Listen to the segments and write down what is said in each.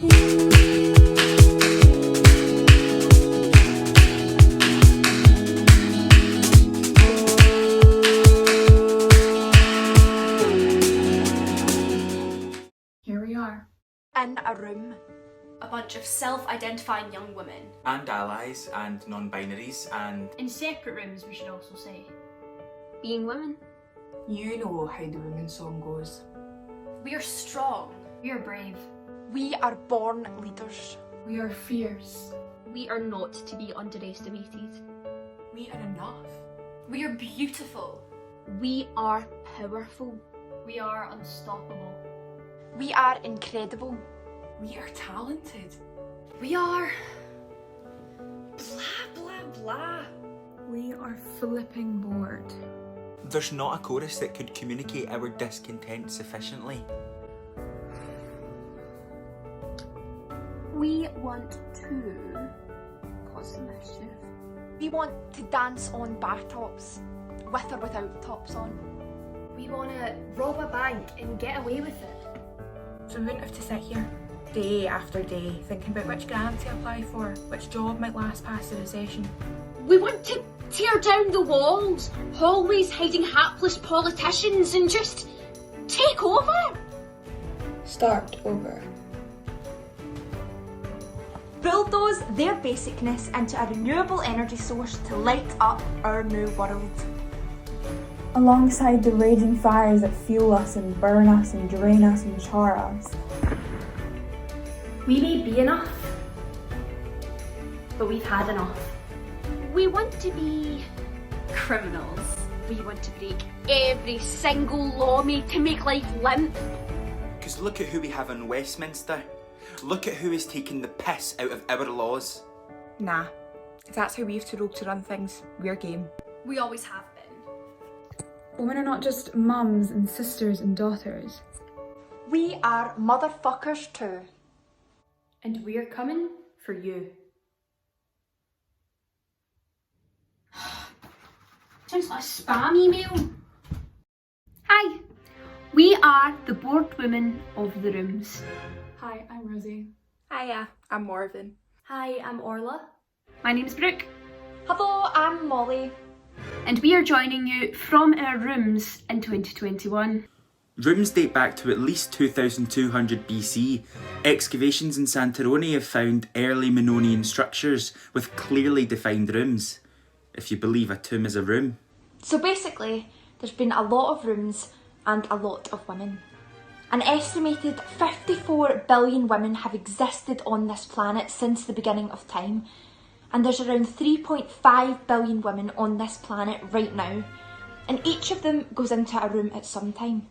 Here we are. In a room. A bunch of self-identifying young women. And allies, and non-binaries, and... In separate rooms, we should also say. Being women. You know how the women's song goes. We are strong. We are brave. We are born leaders. We are fierce. We are not to be underestimated. We are enough. We are beautiful. We are powerful. We are unstoppable. We are incredible. We are talented. We are... blah, blah, blah. We are flipping bored. There's not a chorus that could communicate our discontent sufficiently. We want to cause some mischief. We want to dance on bar tops, with or without tops on. We want to rob a bank and get away with it. So we wouldn't have to sit here day after day thinking about which grant to apply for, which job might last past the recession. We want to tear down the walls, hallways hiding hapless politicians, and just take over. Start over. Bulldoze their basicness into a renewable energy source to light up our new world. Alongside the raging fires that fuel us and burn us and drain us and char us. We may be enough, but we've had enough. We want to be criminals. We want to break every single law made to make life limp. Because look at who we have in Westminster. Look at who is taking the piss out of our laws. Nah, if that's how we have to rope to run things, we're game. We always have been. Women are not just mums and sisters and daughters. We are motherfuckers too. And we're coming for you. Sounds like a spam email. Hi, we are the bored women of the rooms. Hi, I'm Rosie. Hiya, I'm Morven. Hi, I'm Orla. My name's Brooke. Hello, I'm Molly. And we are joining you from our rooms in 2021. Rooms date back to at least 2200 BC. Excavations in Santorini have found early Minoan structures with clearly defined rooms. If you believe a tomb is a room. So basically, there's been a lot of rooms and a lot of women. An estimated 54 billion women have existed on this planet since the beginning of time. And there's around 3.5 billion women on this planet right now. And each of them goes into a room at some time.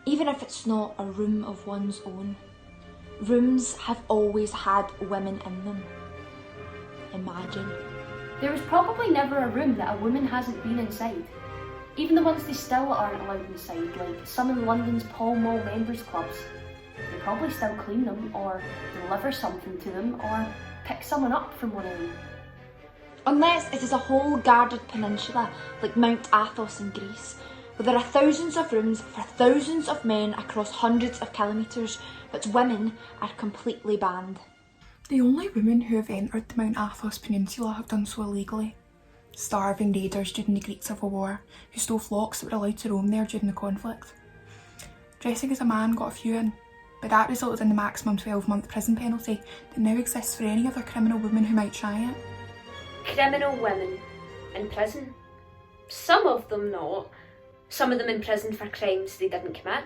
Even if it's not a room of one's own. Rooms have always had women in them. Imagine. There was probably never a room that a woman hasn't been inside. Even the ones they still aren't allowed inside, like some in London's Pall Mall members clubs. They probably still clean them, or deliver something to them, or pick someone up from one of them. Unless it is a whole guarded peninsula like Mount Athos in Greece, where there are thousands of rooms for thousands of men across hundreds of kilometres, but women are completely banned. The only women who have entered the Mount Athos Peninsula have done so illegally. Starving raiders during the Greek Civil War, who stole flocks that were allowed to roam there during the conflict. Dressing as a man got a few in, but that resulted in the maximum 12-month prison penalty that now exists for any other criminal woman who might try it. Criminal women in prison. Some of them not. Some of them in prison for crimes they didn't commit,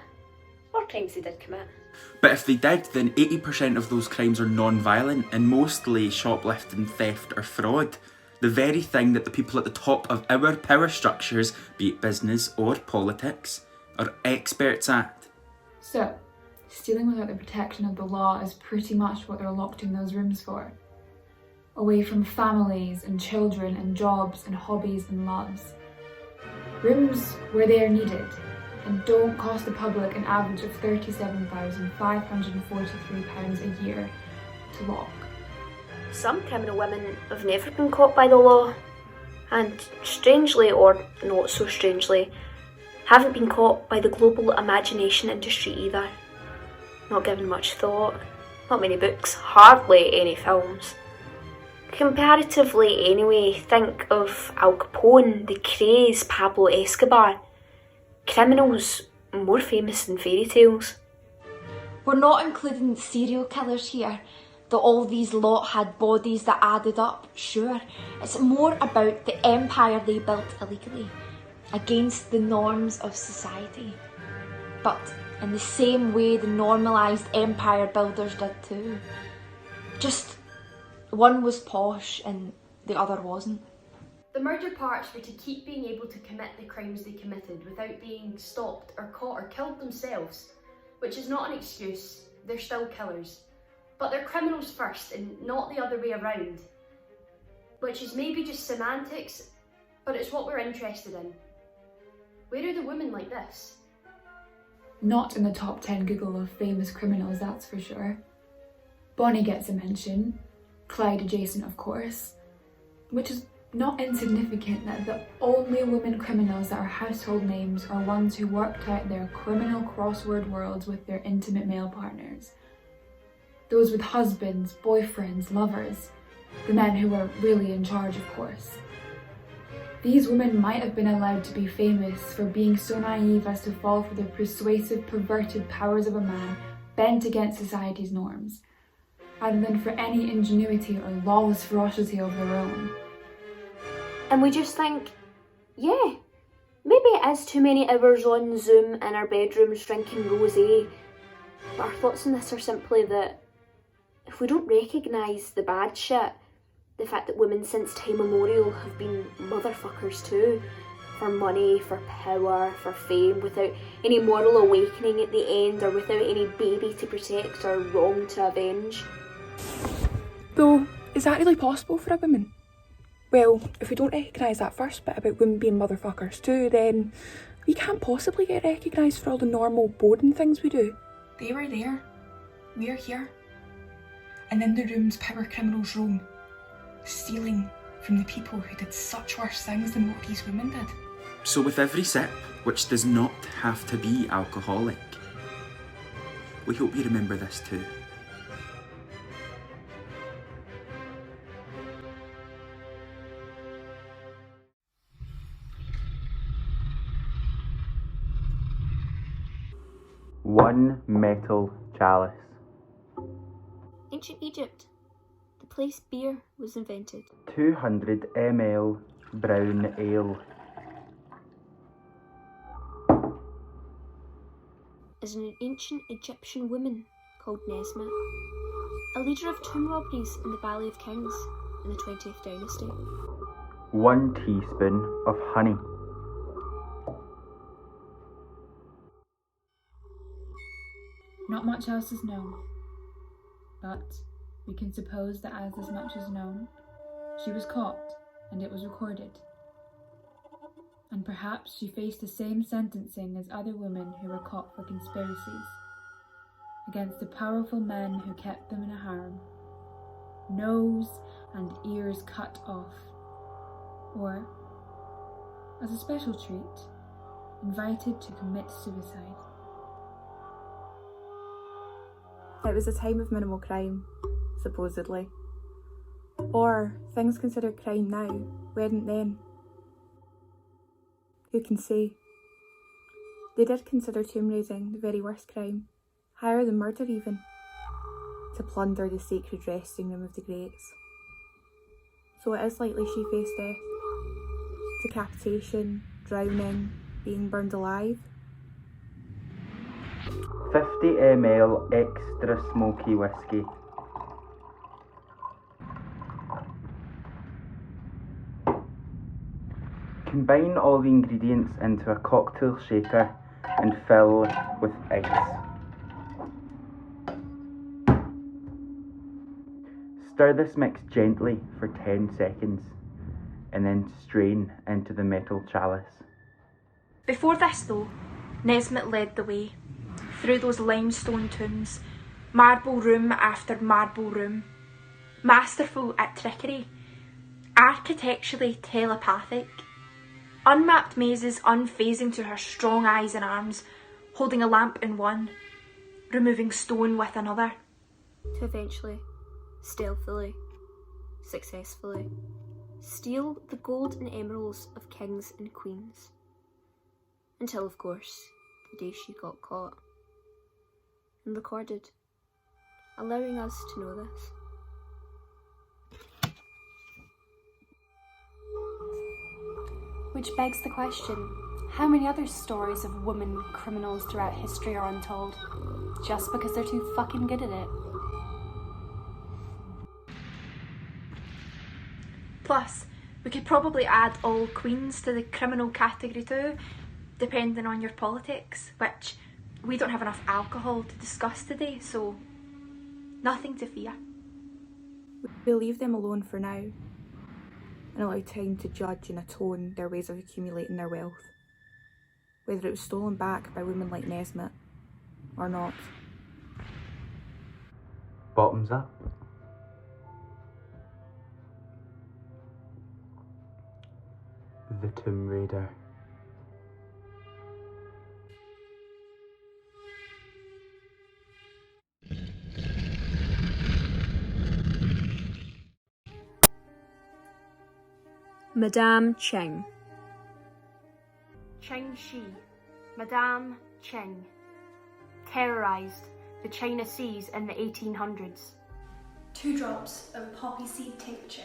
or crimes they did commit. But if they did, then 80% of those crimes are non-violent and mostly shoplifting, theft or fraud. The very thing that the people at the top of our power structures, be it business or politics, are experts at. So, stealing without the protection of the law is pretty much what they're locked in those rooms for. Away from families and children and jobs and hobbies and loves. Rooms where they are needed and don't cost the public an average of £37,543 a year to lock. Some criminal women have never been caught by the law, and strangely or not so strangely, haven't been caught by the global imagination industry either. Not given much thought. Not many books, hardly any films. Comparatively anyway, think of Al Capone, the Krays, Pablo Escobar. Criminals more famous than fairy tales. We're not including serial killers here, though all these lot had bodies that added up, sure. It's more about the empire they built illegally, against the norms of society. But in the same way the normalised empire builders did too. Just one was posh and the other wasn't. The murder parts were to keep being able to commit the crimes they committed without being stopped or caught or killed themselves, which is not an excuse, they're still killers. But they're criminals first and not the other way around, which is maybe just semantics, but it's what we're interested in. Where are the women like this? Not in the top 10 Google of famous criminals, that's for sure. Bonnie gets a mention, Clyde adjacent of course, which is not insignificant that the only women criminals that are household names are ones who worked out their criminal crossword worlds with their intimate male partners. Those with husbands, boyfriends, lovers, the men who were really in charge of course. These women might have been allowed to be famous for being so naive as to fall for the persuasive, perverted powers of a man bent against society's norms, rather than for any ingenuity or lawless ferocity of their own. And we just think, yeah, maybe it is too many hours on Zoom in our bedrooms drinking rosé. But our thoughts on this are simply that if we don't recognise the bad shit, the fact that women since time immemorial have been motherfuckers too, for money, for power, for fame, without any moral awakening at the end or without any baby to protect or wrong to avenge. Though, is that really possible for a woman? Well, if we don't recognise that first bit about women being motherfuckers too, then we can't possibly get recognised for all the normal, boring things we do. They were there. We're here. And in the rooms power criminals roam, stealing from the people who did such worse things than what these women did. So with every sip, which does not have to be alcoholic, we hope you remember this too. One metal chalice. Ancient Egypt, the place beer was invented. 200 ml brown ale. Is an ancient Egyptian woman called Nesmet, a leader of tomb robberies in the Valley of Kings in the 20th dynasty. 1 teaspoon of honey. Not much else is known, but we can suppose that as much is known, she was caught and it was recorded. And perhaps she faced the same sentencing as other women who were caught for conspiracies against the powerful men who kept them in a harem, nose and ears cut off, or, as a special treat, invited to commit suicide. It was a time of minimal crime, supposedly. Or things considered crime now weren't then. Who can say? They did consider tomb raising the very worst crime, higher than murder even, to plunder the sacred resting room of the greats. So it is likely she faced death, decapitation, drowning, being burned alive. 50 ml extra smoky whiskey. Combine all the ingredients into a cocktail shaker and fill with ice. Stir this mix gently for 10 seconds and then strain into the metal chalice. Before this though, Nesmet led the way. Through those limestone tombs, marble room after marble room, masterful at trickery, architecturally telepathic, unmapped mazes unfazing to her strong eyes and arms, holding a lamp in one, removing stone with another. to eventually, stealthily, successfully, steal the gold and emeralds of kings and queens. Until, of course, the day she got caught and recorded, allowing us to know this. Which begs the question, how many other stories of women criminals throughout history are untold, just because they're too fucking good at it? Plus, we could probably add all queens to the criminal category too, depending on your politics, which we don't have enough alcohol to discuss today, so nothing to fear. We'll leave them alone for now and allow time to judge and atone their ways of accumulating their wealth, whether it was stolen back by women like Nesmith or not. Bottoms up. The Tomb Raider. Madame Cheng. Cheng Shi, Madame Cheng, terrorised the China Seas in the 1800s. 2 drops of poppy seed tincture.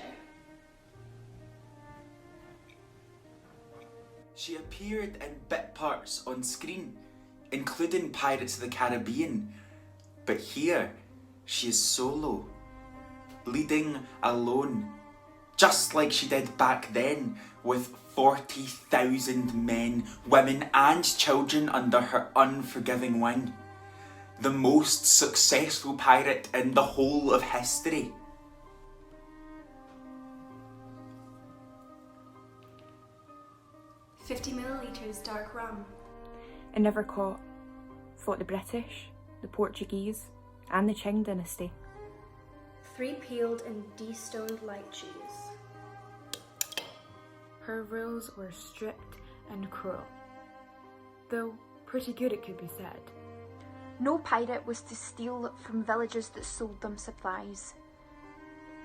She appeared in bit parts on screen, including Pirates of the Caribbean, but here she is solo, leading alone, just like she did back then, with 40,000 men, women and children under her unforgiving wing. The most successful pirate in the whole of history. 50 millilitres dark rum. And never caught. Fought the British, the Portuguese and the Qing dynasty. 3 peeled and de-stoned lychees. Her rules were strict and cruel, though pretty good it could be said. No pirate was to steal from villages that sold them supplies.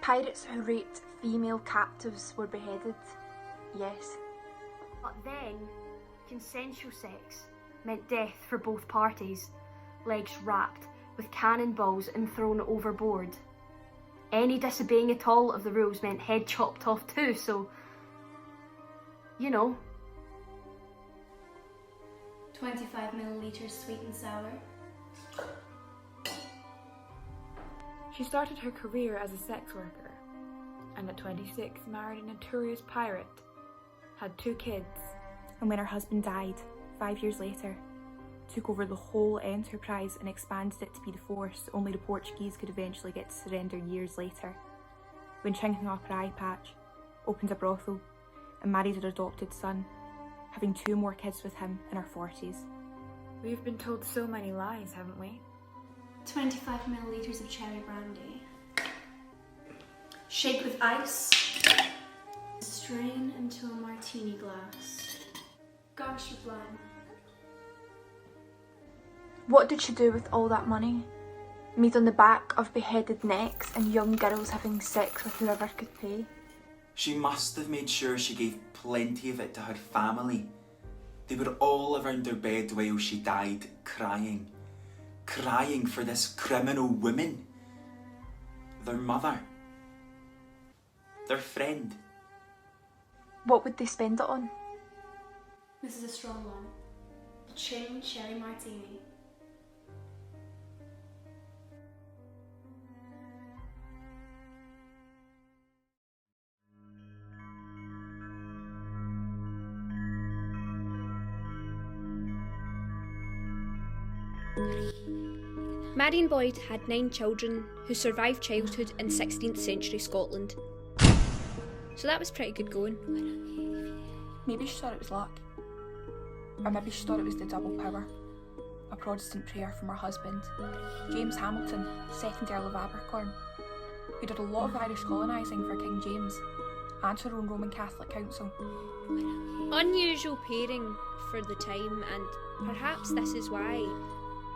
Pirates who raped female captives were beheaded. Yes. But then, consensual sex meant death for both parties, legs wrapped with cannonballs and thrown overboard. Any disobeying at all of the rules meant head chopped off too, so, you know. 25 millilitres sweet and sour. She started her career as a sex worker, and at 26 married a notorious pirate, had 2 kids. And when her husband died, 5 years later, took over the whole enterprise and expanded it to be the force only the Portuguese could eventually get to surrender years later. When Ching hung up her eye patch, opened a brothel, and married her adopted son, having 2 more kids with him in her 40s. We've been told so many lies, haven't we? 25 millilitres of cherry brandy. Shake with ice. Strain into a martini glass. Garnish with lime. What did she do with all that money? Made on the back of beheaded necks and young girls having sex with whoever could pay? She must have made sure she gave plenty of it to her family. They were all around her bed while she died, crying. Crying for this criminal woman. Their mother. Their friend. What would they spend it on? This is a strong one. Ching cherry martini. Marion Boyd had 9 children who survived childhood in 16th century Scotland. So that was pretty good going. Maybe she thought it was luck. Or maybe she thought it was the double power. A Protestant prayer from her husband, James Hamilton, 2nd Earl of Abercorn, who did a lot of Irish colonising for King James and her own Roman Catholic council. Unusual pairing for the time, and perhaps this is why.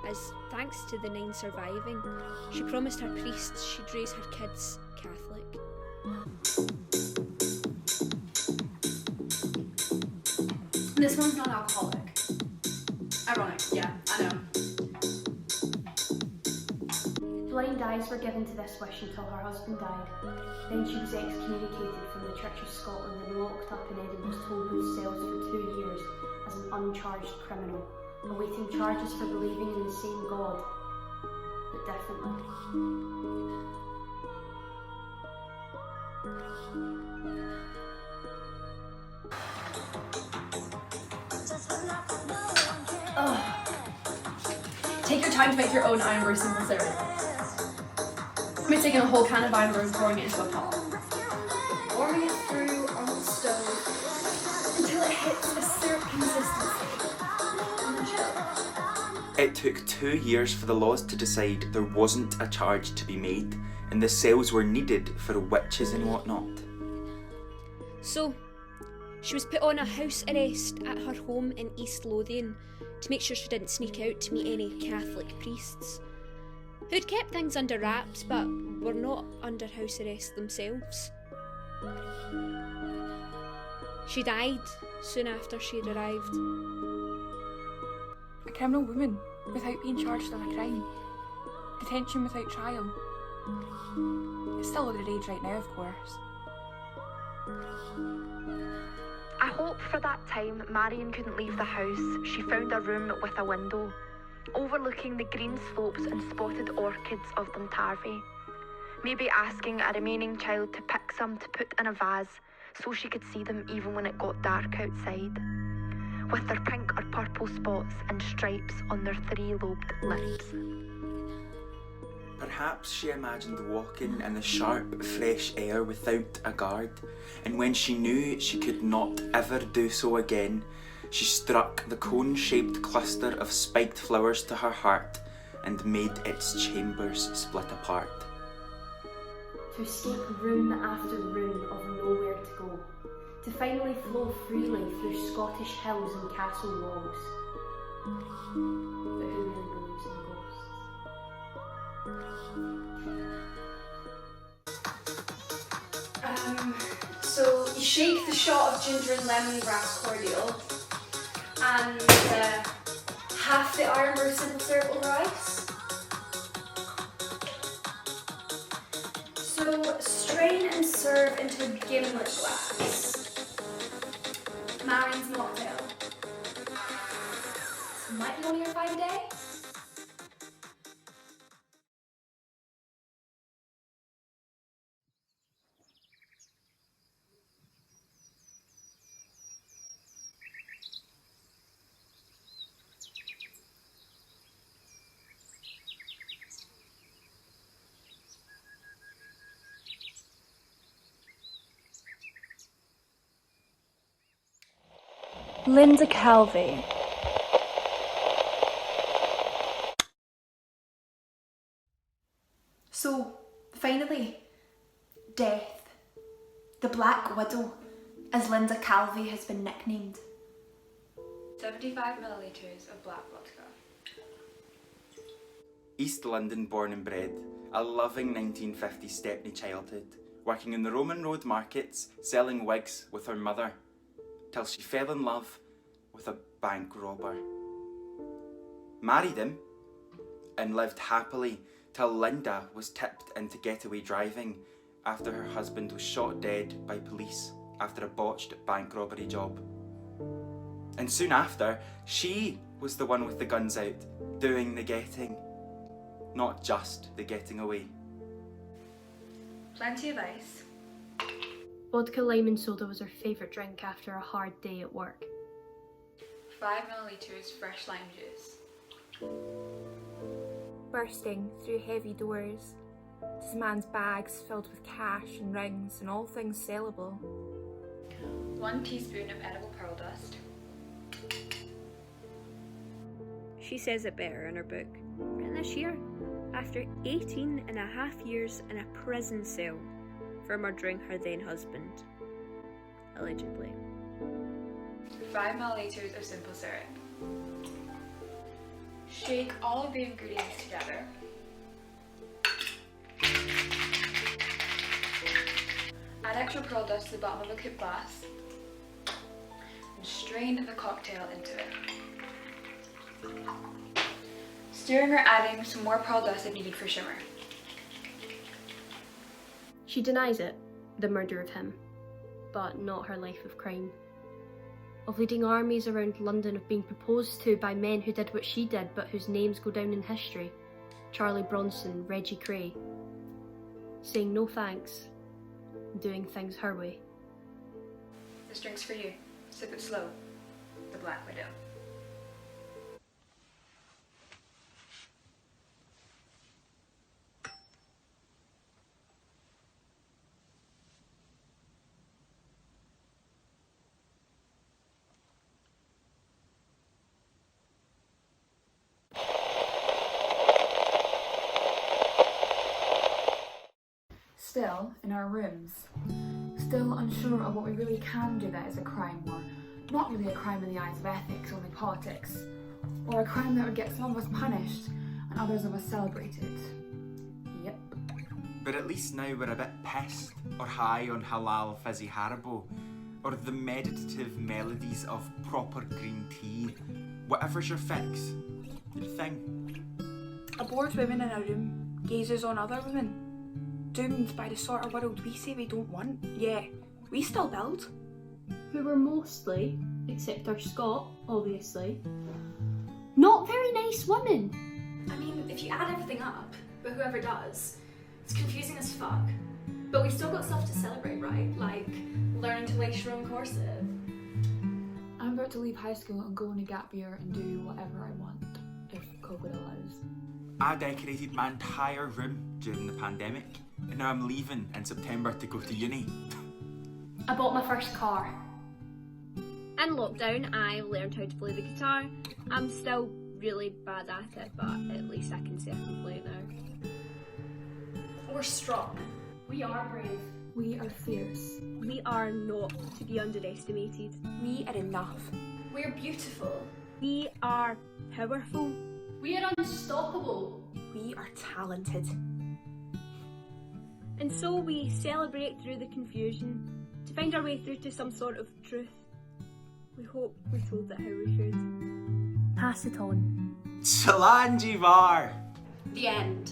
as thanks to the 9 surviving, she promised her priests she'd raise her kids Catholic. This one's non-alcoholic. Ironic, yeah, I know. Blind eyes were given to this wish until her husband died. Then she was excommunicated from the Church of Scotland and locked up in Edinburgh's Tolbooth cells for 2 years as an uncharged criminal, awaiting charges for believing in the same God, but differently. Take your time to make your own Ironbrew simple syrup. I'm taking a whole can of Ironbrew and pouring it into a pot. Warming it through on the stove until it hits a syrup consistency. And then chill. It took 2 years for the laws to decide there wasn't a charge to be made, and the cells were needed for witches and whatnot. So, she was put on a house arrest at her home in East Lothian to make sure she didn't sneak out to meet any Catholic priests, who'd kept things under wraps but were not under house arrest themselves. She died soon after she'd arrived. A criminal woman without being charged with a crime. Detention without trial. It's still under age right now, of course. I hope for that time Marion couldn't leave the house, she found a room with a window, overlooking the green slopes and spotted orchids of Duntarvie. Maybe asking a remaining child to pick some to put in a vase so she could see them even when it got dark outside, with their pink or purple spots and stripes on their 3-lobed lips. Perhaps she imagined walking in the sharp, fresh air without a guard, and when she knew she could not ever do so again, she struck the cone-shaped cluster of spiked flowers to her heart and made its chambers split apart. To escape room after room of nowhere to go, to finally flow freely through Scottish hills and castle walls. But who really believes in ghosts? So you shake the shot of ginger and lemongrass cordial and half the Ironbrew simple syrup over ice. So strain and serve into a gimlet glass. Marion's mocktail. This might be one of your 5 a day. Linda Calvey. So, finally, death. The Black Widow, as Linda Calvey has been nicknamed. 75 millilitres of black vodka. East London born and bred, a loving 1950s Stepney childhood, working in the Roman Road markets, selling wigs with her mother, till she fell in love with a bank robber. Married him, and lived happily till Linda was tipped into getaway driving after her husband was shot dead by police after a botched bank robbery job. And soon after, she was the one with the guns out, doing the getting, not just the getting away. Plenty of ice. Vodka, lime and soda was her favourite drink after a hard day at work. 5 millilitres fresh lime juice. Bursting through heavy doors, this man's bags filled with cash and rings and all things sellable. 1 teaspoon of edible pearl dust. She says it better in her book, written this year, after 18 and a half years in a prison cell for murdering her then husband, allegedly. 5 millilitres of simple syrup. Shake all of the ingredients together. Add extra pearl dust to the bottom of a coupe glass and strain the cocktail into it. Stirring or adding some more pearl dust if needed for shimmer. She denies it, the murder of him, but not her life of crime. Of leading armies around London, of being proposed to by men who did what she did but whose names go down in history. Charlie Bronson, Reggie Cray. Saying no thanks, doing things her way. This drink's for you. Sip it slow. The Black Widow. Still in our rooms, still unsure of what we really can do that is a crime, or not really a crime in the eyes of ethics, only politics, or a crime that would get some of us punished and others of us celebrated. Yep. But at least now we're a bit pissed or high on halal fizzy Haribo, or the meditative melodies of proper green tea. Whatever's your fix, your thing. A bored woman in a room gazes on other women, doomed by the sort of world we say we don't want. Yeah, we still build. Who were mostly, except our Scot, obviously, not very nice women. I mean, if you add everything up, but whoever does, it's confusing as fuck. But we've still got stuff to celebrate, right? Like learning to lace your own corset. I'm about to leave high school and go on a gap year and do whatever I want, if COVID allows. I decorated my entire room during the pandemic, and now I'm leaving in September to go to uni. I bought my first car. In lockdown, I learned how to play the guitar. I'm still really bad at it, but at least I can say I can play it now. We're strong. We are brave. We are fierce. We are not to be underestimated. We are enough. We're beautiful. We are powerful. We are unstoppable. We are talented. And so we celebrate through the confusion to find our way through to some sort of truth. We hope we told it how we could. Pass it on. Salanjivar! The end.